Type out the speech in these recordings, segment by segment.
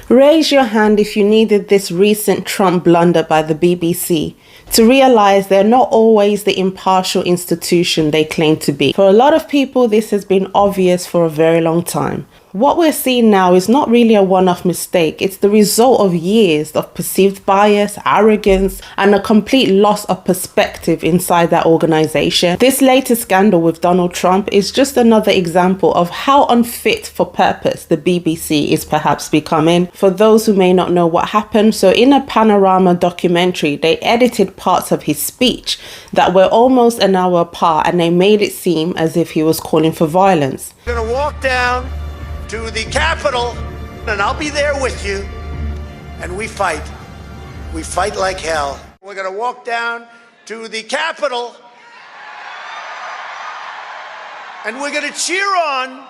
Raise your hand if you needed this recent Trump blunder by the BBC to realize they're not always the impartial institution they claim to be. For a lot of people, this has been obvious for a very long time. What we're seeing now is not really a one-off mistake. It's the result of years of perceived bias, arrogance, and a complete loss of perspective inside that organization. This latest scandal with Donald Trump is just another example of how unfit for purpose the BBC is perhaps becoming. For those who may not know what happened, so in a Panorama documentary, they edited parts of his speech that were almost an hour apart, and they made it seem as if he was calling for violence. We're gonna walk down to the Capitol, and I'll be there with you, and we fight. We fight like hell. We're gonna walk down to the Capitol, and we're gonna cheer on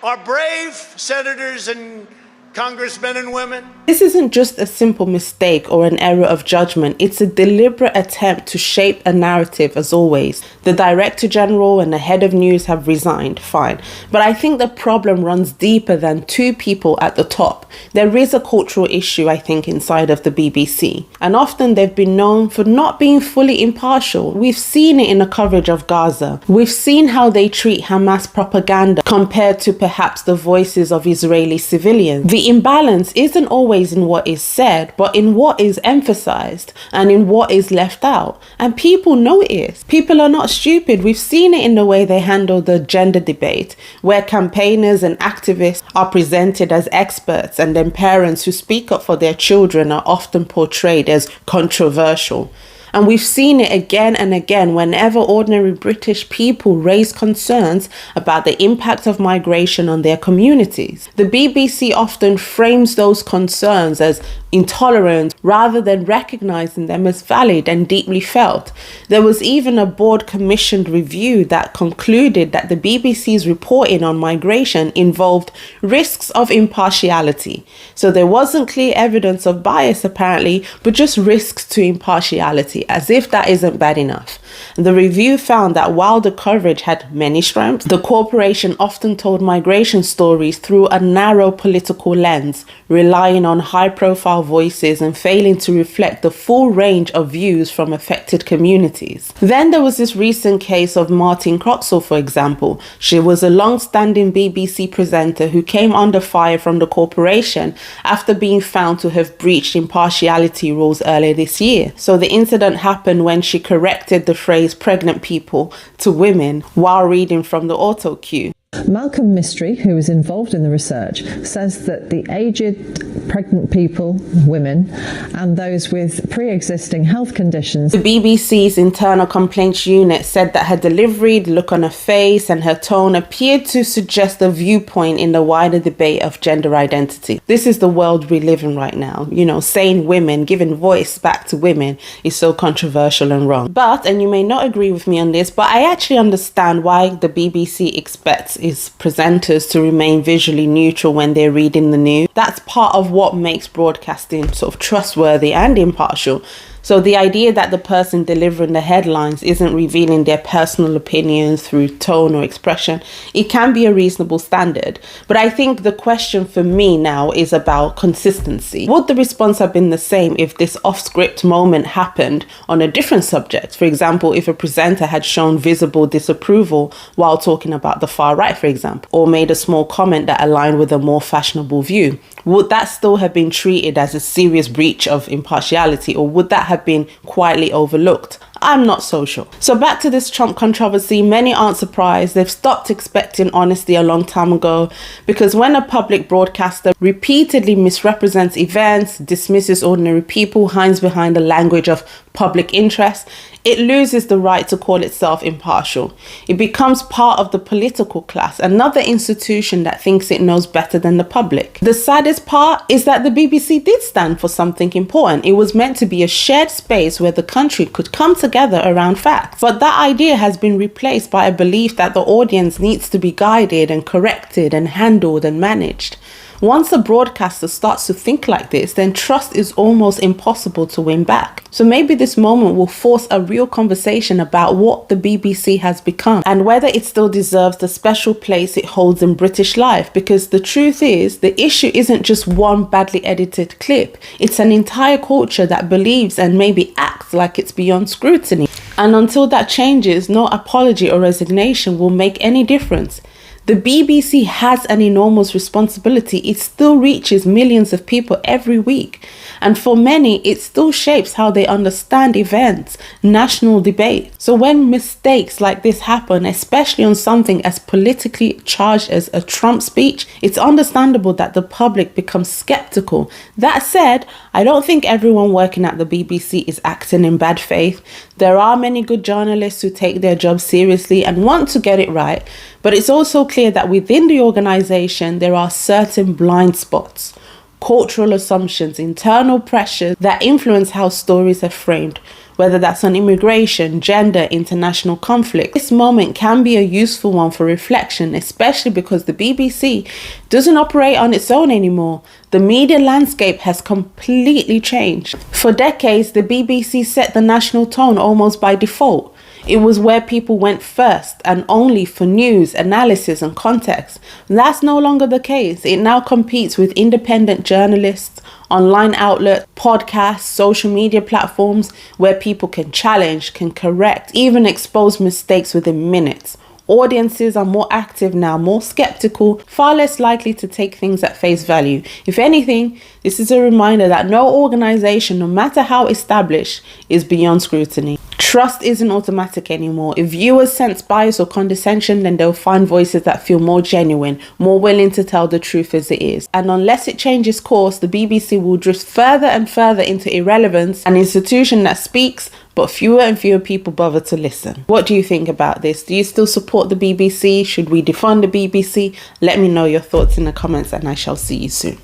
our brave senators and congressmen and women. This isn't just a simple mistake or an error of judgment. It's a deliberate attempt to shape a narrative, as always. The Director General and the head of news have resigned, fine. But I think the problem runs deeper than two people at the top. There is a cultural issue, I think, inside of the BBC. And often they've been known for not being fully impartial. We've seen it in the coverage of Gaza. We've seen how they treat Hamas propaganda compared to perhaps the voices of Israeli civilians. The imbalance isn't always in what is said, but in what is emphasized and in what is left out. And people notice. People are not stupid. We've seen it in the way they handle the gender debate, where campaigners and activists are presented as experts, and then parents who speak up for their children are often portrayed as controversial. And we've seen it again and again whenever ordinary British people raise concerns about the impact of migration on their communities. The BBC often frames those concerns as intolerant rather than recognizing them as valid and deeply felt. There was even a board commissioned review that concluded that the BBC's reporting on migration involved risks of impartiality. So there wasn't clear evidence of bias apparently, but just risks to impartiality, as if that isn't bad enough. The review found that while the coverage had many strengths, the corporation often told migration stories through a narrow political lens, relying on high-profile voices and failing to reflect the full range of views from affected communities. Then there was this recent case of Martin Croxall, for example. She was a long-standing BBC presenter who came under fire from the corporation after being found to have breached impartiality rules earlier this year. So the incident happened when she corrected the phrase pregnant people to women while reading from the auto cue. Malcolm Mystery, who was involved in the research, says that the aged, pregnant people, women, and those with pre-existing health conditions. The BBC's internal complaints unit said that her delivery, the look on her face, and her tone appeared to suggest a viewpoint in the wider debate of gender identity. This is the world we live in right now. You know, saying women, giving voice back to women is so controversial and wrong. But, and you may not agree with me on this, but I actually understand why the BBC expects its presenters to remain visually neutral when they're reading the news. That's part of what makes broadcasting sort of trustworthy and impartial. So the idea that the person delivering the headlines isn't revealing their personal opinions through tone or expression, it can be a reasonable standard. But I think the question for me now is about consistency. Would the response have been the same if this off-script moment happened on a different subject? For example, if a presenter had shown visible disapproval while talking about the far right, for example, or made a small comment that aligned with a more fashionable view. Would that still have been treated as a serious breach of impartiality, or would that have been quietly overlooked? I'm not so sure. So back to this Trump controversy, many aren't surprised. They've stopped expecting honesty a long time ago, because when a public broadcaster repeatedly misrepresents events, dismisses ordinary people, hides behind the language of public interest, it loses the right to call itself impartial. It becomes part of the political class, another institution that thinks it knows better than the public. The saddest part is that the BBC did stand for something important. It was meant to be a shared space where the country could come together around facts. But that idea has been replaced by a belief that the audience needs to be guided and corrected and handled and managed. Once a broadcaster starts to think like this, then trust is almost impossible to win back. So maybe this moment will force a real conversation about what the BBC has become and whether it still deserves the special place it holds in British life, because the truth is, the issue isn't just one badly edited clip. It's an entire culture that believes and maybe acts like it's beyond scrutiny. And until that changes, no apology or resignation will make any difference. The BBC has an enormous responsibility. It still reaches millions of people every week. And for many, it still shapes how they understand events, national debate. So when mistakes like this happen, especially on something as politically charged as a Trump speech, it's understandable that the public becomes skeptical. That said, I don't think everyone working at the BBC is acting in bad faith. There are many good journalists who take their job seriously and want to get it right, but it's also clear that within the organisation there are certain blind spots, cultural assumptions, internal pressures that influence how stories are framed, whether that's on immigration, gender, international conflict. This moment can be a useful one for reflection, especially because the BBC doesn't operate on its own anymore. The media landscape has completely changed. For decades, the BBC set the national tone almost by default. It was where people went first and only for news, analysis and context. That's no longer the case. It now competes with independent journalists, online outlets, podcasts, social media platforms where people can challenge, can correct, even expose mistakes within minutes. Audiences are more active now, more skeptical, far less likely to take things at face value. If anything, this is a reminder that no organization, no matter how established, is beyond scrutiny. Trust isn't automatic anymore. If viewers sense bias or condescension, then they'll find voices that feel more genuine, more willing to tell the truth as it is. And unless it changes course, the BBC will drift further and further into irrelevance, an institution that speaks, but fewer and fewer people bother to listen. What do you think about this? Do you still support the BBC? Should we defund the BBC? Let me know your thoughts in the comments and I shall see you soon.